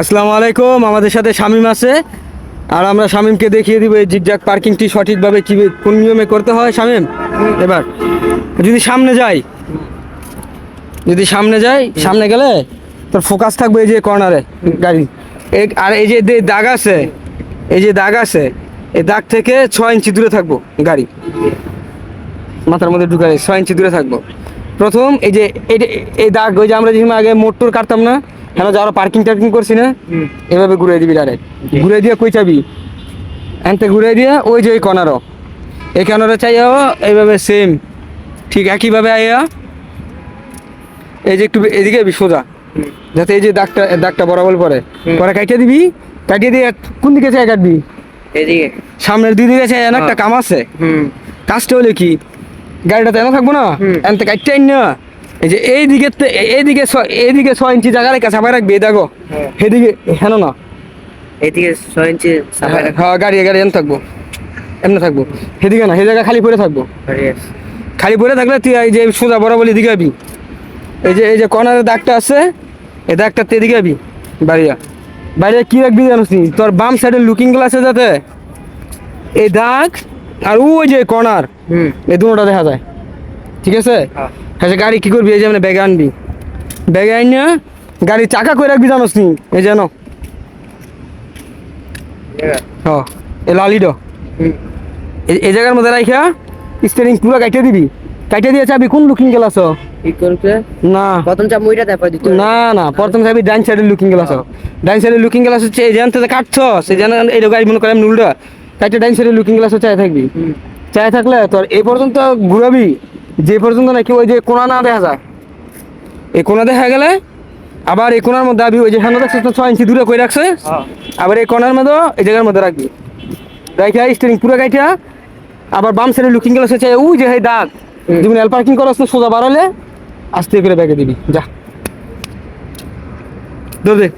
আসসালামু আলাইকুম। আমাদের সাথে শামীম আছে, আর আমরা শামীমকে দেখিয়ে দিব এই জিগজ্যাগ পার্কিংটি সঠিকভাবে কি কোন নিয়মে করতে হয়। শামীম, এবার যদি সামনে যাই, সামনে গেলে তোর ফোকাস থাকবে এই যে কর্নারে গাড়ি, আর এই যে দাগ আছে, এই দাগ থেকে 6 ইঞ্চি দূরে থাকবো গাড়ি, মাথার মধ্যে ঢুকালে 6 ইঞ্চি দূরে থাকবো। প্রথম এই যে এই দাগ, ওই যে আমরা যেখানে আগে মোটর কাটতাম না, হ্যাঁ যারা পার্কিং টার্কিং করছি না, এভাবে ঘুরে দিবি ডাইরেক্ট, ঘুরে দিয়ে কই চাবি এনতে ঘুরে দিয়ে ওই যে এই কর্নারও চাইও এইভাবে সেম ঠিক একইভাবে আইয়া এই যে একটু এদিকে সোজা, যাতে এই যে দাগটা বরাবর পরে কাটিয়ে দিবি। কাটিয়ে দিয়ে কোন দিকে চাই কাটবি? এদিকে সামনের দিকে চাই না, একটা কাম আছে। কাজটা হলে কি, গাড়িটা তো এনে থাকবো না, এনতে কাটতে না, এই যে এইদিকে 6 ইঞ্চি জায়গা রেখে চাপাই রাখবি। এই দেখো সেদিকে হেন না, এদিকে 6 ইঞ্চি সামনে রাখ। হ্যাঁ গাড়ি এমন থাকবো, এমনি থাকবো, সেদিকে না, সেই জায়গা খালি পড়ে থাকবো। খালি পড়ে থাকলে তুই এই যে সোজা বরাবর এদিকে আবি, এই যে কর্নারের দাগটা আছে, এই দাগটাতে এদিকে আবি। বাইরে কি রাখবি জানিস নি, তোর বাম সাইডের লুকিং গ্লাসে যাতে এই দাগ আর ওই যে কর্নার, এই দুটোটা দেখা যায়। ঠিক আছে? হ্যাঁ, গাড়ি কি করবি, এই যে মানে ব্যাগে আনবি, ব্যাগে আন না গাড়ি চাকা করে রাখবি জানোস নি, এই যেন হ্যাঁ এই লালিডো এই জায়গার মধ্যে রাখা স্টিয়ারিং পুরো কাটিয়ে দিবি। কাটিয়ে দিয়ে চাবি কোন লুকিং গ্লাস কি করবে না, প্রথম চাপ মুইটা তারপর দিতে না প্রথম চাবি ডাইন সাইডের লুকিং গ্লাস। ডাইন সাইডের লুকিং গ্লাস হচ্ছে এই জানতে কাটছো, সেই জানা এই গাড়ি মনে করে নুলটা কাটিয়ে ডাইন সাইডের লুকিং গ্লাস চাই থাকবি। চাই থাকলে তোর এই পর্যন্ত ঘুরাবি, যে পর্যন্ত নাকি ওই যে কোনা না দেখা যায়। এই কোনা দেখা গেলে আবার এই কোনার মধ্যে আবি, ওই যে সামনে দেখছিস 6 ইঞ্চি দূরে করে রাখছে, আবার এই কোনার মধ্যে এই জায়গার মধ্যে রাখবি। রাখা স্টিয়ারিং পুরো গাড়িটা আবার বাম সাইডে লুকিং গ্লাস চাই ওই যে এই দাগ, যেমন এল পার্কিং করাস না, সোজা বাড়ালে আস্তে করে ব্যাগে দিবি। যা দৌড় দে।